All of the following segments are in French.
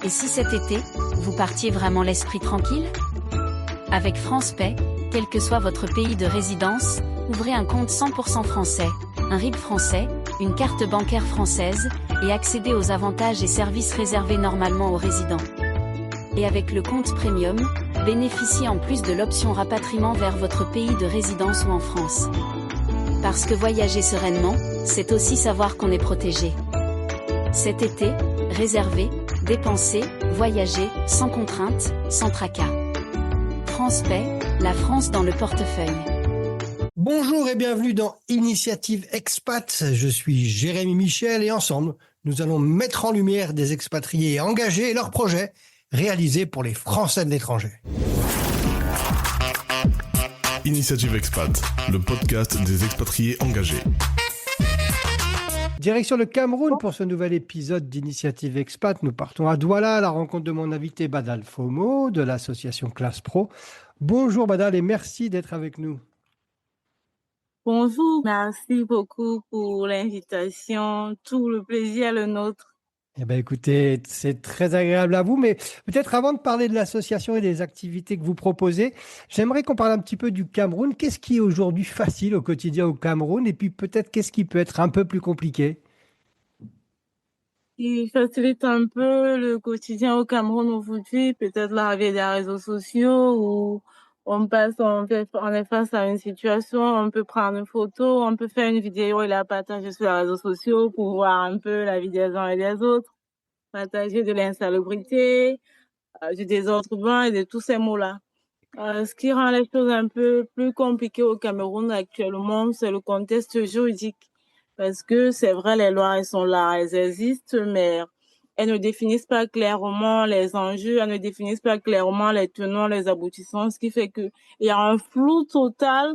Et si cet été, vous partiez vraiment l'esprit tranquille? Avec France Pay, quel que soit votre pays de résidence, ouvrez un compte 100% français, un RIB français, une carte bancaire française, et accédez aux avantages et services réservés normalement aux résidents. Et avec le compte Premium, bénéficiez en plus de l'option rapatriement vers votre pays de résidence ou en France. Parce que voyager sereinement, c'est aussi savoir qu'on est protégé. Cet été, réservez, dépensez, voyagez, sans contrainte, sans tracas. France Pay, la France dans le portefeuille. Bonjour et bienvenue dans Initiative Expat. Je suis Jérémy Michel et ensemble, nous allons mettre en lumière des expatriés engagés et leurs projets réalisés pour les Français de l'étranger. Initiative Expat, le podcast des expatriés engagés. Direction le Cameroun pour ce nouvel épisode d'Initiative Expat. Nous partons à Douala à la rencontre de mon invité Badal Fomo de l'association Classe Pro. Bonjour Badal et merci d'être avec nous. Bonjour, merci beaucoup pour l'invitation. Tout le plaisir est le nôtre. Eh bien, écoutez, c'est très agréable à vous, mais peut-être avant de parler de l'association et des activités que vous proposez, j'aimerais qu'on parle un petit peu du Cameroun. Qu'est-ce qui est aujourd'hui facile au quotidien au Cameroun et puis peut-être qu'est-ce qui peut être un peu plus compliqué? Il facilite un peu le quotidien au Cameroun aujourd'hui, peut-être l'arrivée des réseaux sociaux où on est face à une situation, on peut prendre une photo, on peut faire une vidéo et la partager sur les réseaux sociaux pour voir un peu la vie des uns et des autres, partager de l'insalubrité, du désordre urbain et de tous ces mots-là. Ce qui rend les choses un peu plus compliquées au Cameroun actuellement, c'est le contexte juridique. Parce que c'est vrai, les lois, elles sont là, elles existent, mais elles ne définissent pas clairement les enjeux, elles ne définissent pas clairement les tenants, les aboutissants, ce qui fait que il y a un flou total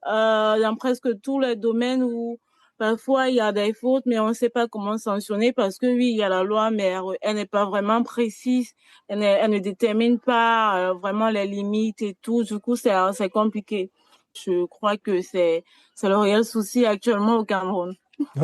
dans presque tous les domaines où parfois il y a des fautes, mais on ne sait pas comment sanctionner parce que oui, il y a la loi, mais elle n'est pas vraiment précise, elle ne détermine pas vraiment les limites et tout. Du coup, c'est compliqué. Je crois que c'est le réel souci actuellement au Cameroun.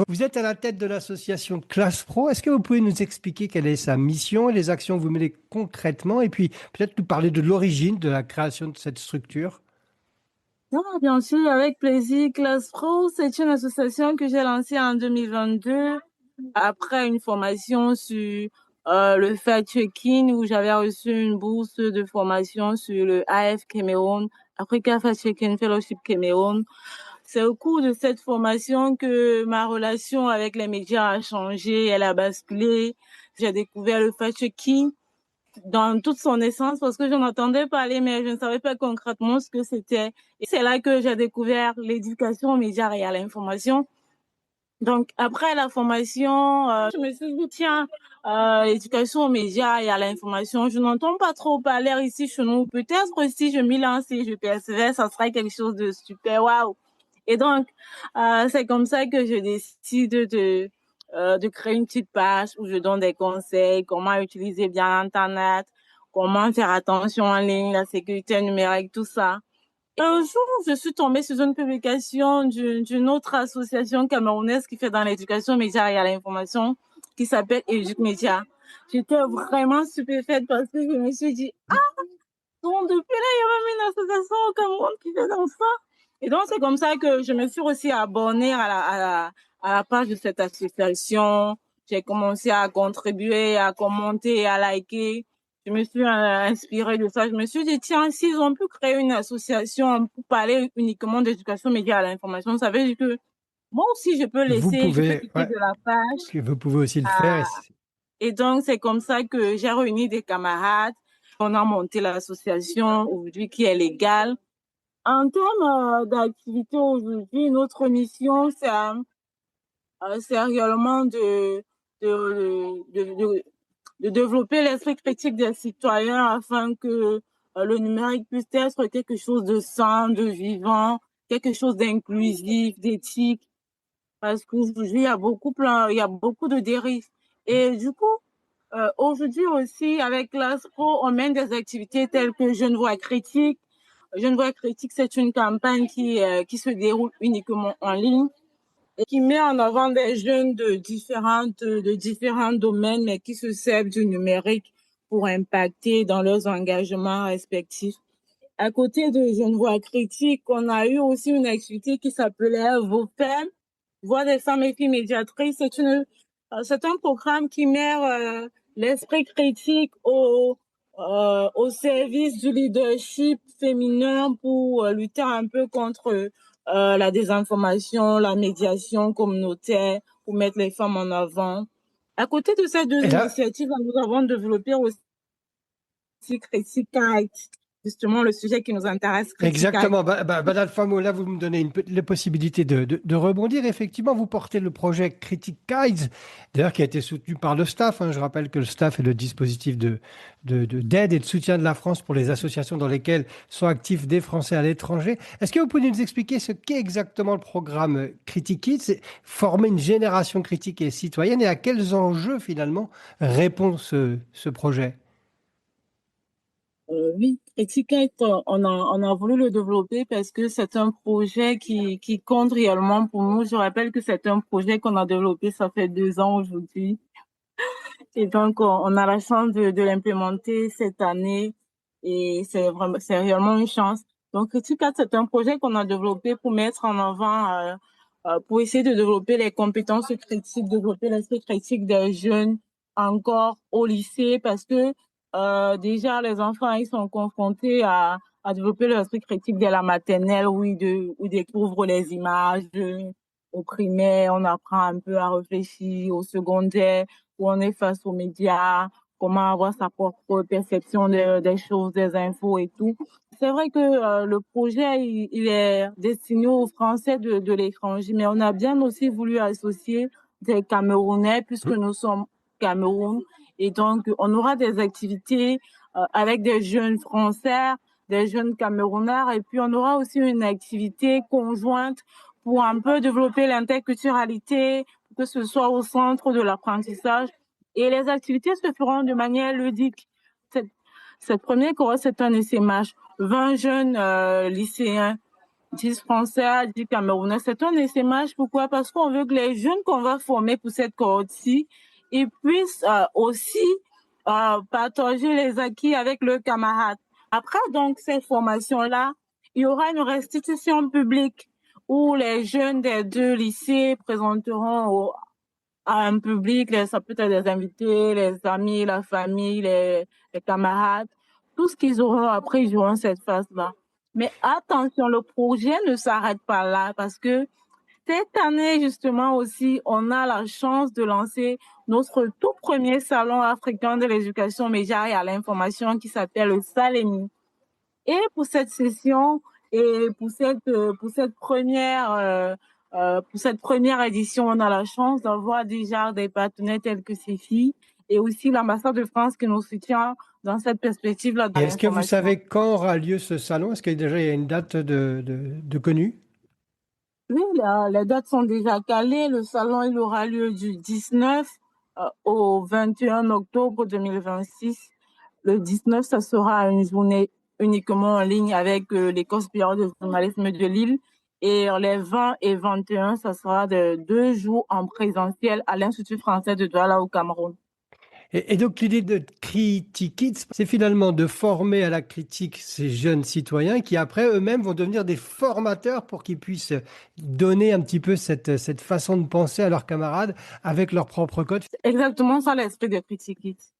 Vous êtes à la tête de l'association Classe Pro. Est-ce que vous pouvez nous expliquer quelle est sa mission et les actions que vous menez concrètement et puis peut-être nous parler de l'origine de la création de cette structure? Non, bien sûr, avec plaisir. Classe Pro, c'est une association que j'ai lancée en 2022 après une formation sur le fact-checking où j'avais reçu une bourse de formation sur le AF Cameroun, Africa Fact-Checking Fellowship Cameroun. C'est au cours de cette formation que ma relation avec les médias a changé, elle a basculé. J'ai découvert le fact-checking dans toute son essence parce que j'en entendais parler, mais je ne savais pas concrètement ce que c'était. Et c'est là que j'ai découvert l'éducation aux médias et à l'information. Donc, après la formation, je me suis dit, tiens, l'éducation aux médias et à l'information, je n'entends pas trop parler ici chez nous. Peut-être si je m'y lance et je persévère, ça sera quelque chose de super waouh. Et donc, c'est comme ça que je décide de créer une petite page où je donne des conseils, comment utiliser bien Internet, comment faire attention en ligne, la sécurité numérique, tout ça. Un jour, je suis tombée sur une publication d'une autre association camerounaise qui fait dans l'éducation aux médias et à l'information, qui s'appelle Educ Média. J'étais vraiment stupéfaite parce que je me suis dit, donc depuis là, il y a même une association au Cameroun qui fait dans ça. Et donc, c'est comme ça que je me suis aussi abonnée à la page de cette association. J'ai commencé à contribuer, à commenter, à liker. Je me suis inspirée de ça. Je me suis dit, tiens, s'ils ont pu créer une association pour parler uniquement d'éducation média à l'information, ça veut dire que moi aussi, je peux Vous laisser, je peux pouvez, quitter de la page. vous pouvez aussi le faire. Et donc, c'est comme ça que j'ai réuni des camarades. On a monté l'association aujourd'hui qui est légale. En termes d'activité aujourd'hui, notre mission, c'est réellement de développer l'esprit critique des citoyens afin que le numérique puisse être quelque chose de sain, de vivant, quelque chose d'inclusif, d'éthique. Parce qu'aujourd'hui, il y a beaucoup de dérives. Et du coup, aujourd'hui aussi, avec l'ASPRO, on mène des activités telles que Genevois Critique. Genevois Critique, c'est une campagne qui se déroule uniquement en ligne et qui met en avant des jeunes de différents domaines, mais qui se servent du numérique pour impacter dans leurs engagements respectifs. À côté de Genevois Critique, on a eu aussi une activité qui s'appelait VOFEM, Voix des femmes et filles médiatrices. C'est un programme qui met l'esprit critique au service du leadership féminin pour lutter un peu contre la désinformation, la médiation communautaire, pour mettre les femmes en avant. À côté de ces deux initiatives, nous avons développé aussi Criticite, justement le sujet qui nous intéresse. Exactement. Madame Famo, là, vous me donnez la possibilité de rebondir. Effectivement, vous portez le projet Critique Guides, d'ailleurs, qui a été soutenu par le STAF. Je rappelle que le STAF est le dispositif d'aide et de soutien de la France pour les associations dans lesquelles sont actifs des Français à l'étranger. Est-ce que vous pouvez nous expliquer ce qu'est exactement le programme Critique Kids? C'est former une génération critique et citoyenne, et à quels enjeux, finalement, répond ce projet? Oui, Criticite, on a voulu le développer parce que c'est un projet qui compte réellement pour nous. Je rappelle que c'est un projet qu'on a développé, ça fait 2 ans aujourd'hui. Et donc, on a la chance de l'implémenter cette année et c'est réellement une chance. Donc, Criticite, c'est un projet qu'on a développé pour mettre en avant, pour essayer de développer les compétences critiques, développer l'esprit critique des jeunes encore au lycée parce que déjà, les enfants, ils sont confrontés à développer leur esprit critique dès la maternelle où ils découvrent les images. Au primaire, on apprend un peu à réfléchir. Au secondaire, où on est face aux médias, comment avoir sa propre perception des choses, des infos et tout. C'est vrai que le projet, il est destiné aux Français de l'étranger, mais on a bien aussi voulu associer des Camerounais puisque nous sommes Cameroun. Et donc, on aura des activités avec des jeunes Français, des jeunes Camerounais, et puis on aura aussi une activité conjointe pour un peu développer l'interculturalité, que ce soit au centre de l'apprentissage. Et les activités se feront de manière ludique. Cette première cohorte, c'est un SMH. 20 jeunes lycéens, 10 Français, 10 Camerounais. C'est un SMH. Pourquoi? Parce qu'on veut que les jeunes qu'on va former pour cette cohorte-ci, ils puissent aussi partager les acquis avec leurs camarades. Après, donc, cette formation-là, il y aura une restitution publique où les jeunes des 2 lycées présenteront à un public, ça peut être des invités, les amis, la famille, les camarades, tout ce qu'ils auront après, ils auront cette phase-là. Mais attention, le projet ne s'arrête pas là parce que cette année, justement, aussi, on a la chance de lancer notre tout premier salon africain de l'éducation aux médias et à l'information qui s'appelle le Salemi. Et pour cette session et pour cette première édition, on a la chance d'avoir déjà des partenaires tels que CEFI et aussi l'ambassade de France qui nous soutient dans cette perspective-là. Et est-ce que vous savez quand aura lieu ce salon? Est-ce qu'il y a une date de connue? Oui, les dates sont déjà calées. Le salon, il aura lieu du 19 au 21 octobre 2026. Le 19, ça sera une journée uniquement en ligne avec l'École supérieure de journalisme de Lille. Et les 20 et 21, ça sera de 2 jours en présentiel à l'Institut français de Douala au Cameroun. Et donc, l'idée de Critique Kids, c'est finalement de former à la critique ces jeunes citoyens qui, après, eux-mêmes, vont devenir des formateurs pour qu'ils puissent donner un petit peu cette façon de penser à leurs camarades avec leur propre code. C'est exactement ça l'esprit de Critique Kids.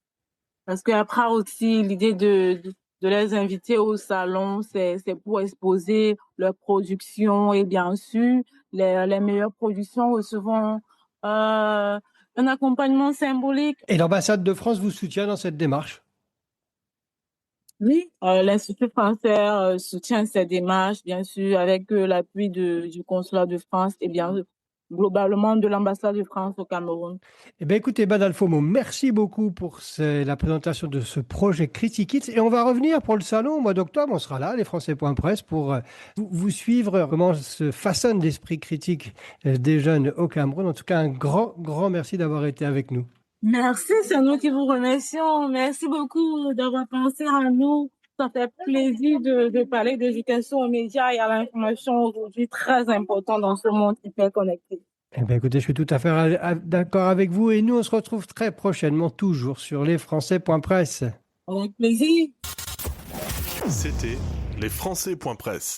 Parce qu'après aussi, l'idée de les inviter au salon, c'est pour exposer leur production et bien sûr, les meilleures productions recevront un accompagnement symbolique. Et l'ambassade de France vous soutient dans cette démarche? Oui, l'Institut français soutient cette démarche, bien sûr, avec l'appui du consulat de France et bien globalement de l'ambassade de France au Cameroun. Eh bien, écoutez, Badal Fomo, merci beaucoup pour la présentation de ce projet Critique Kids. Et on va revenir pour le salon au mois d'octobre. On sera là, lesfrançais.press, pour vous suivre comment se façonne l'esprit critique des jeunes au Cameroun. En tout cas, un grand, grand merci d'avoir été avec nous. Merci, c'est nous qui vous remercions. Merci beaucoup d'avoir pensé à nous. Ça fait plaisir de parler d'éducation aux médias et à l'information aujourd'hui, très important dans ce monde hyper connecté. Eh bien, écoutez, je suis tout à fait d'accord avec vous et nous, on se retrouve très prochainement, toujours sur lesfrançais.press. Avec plaisir. C'était les Français.press.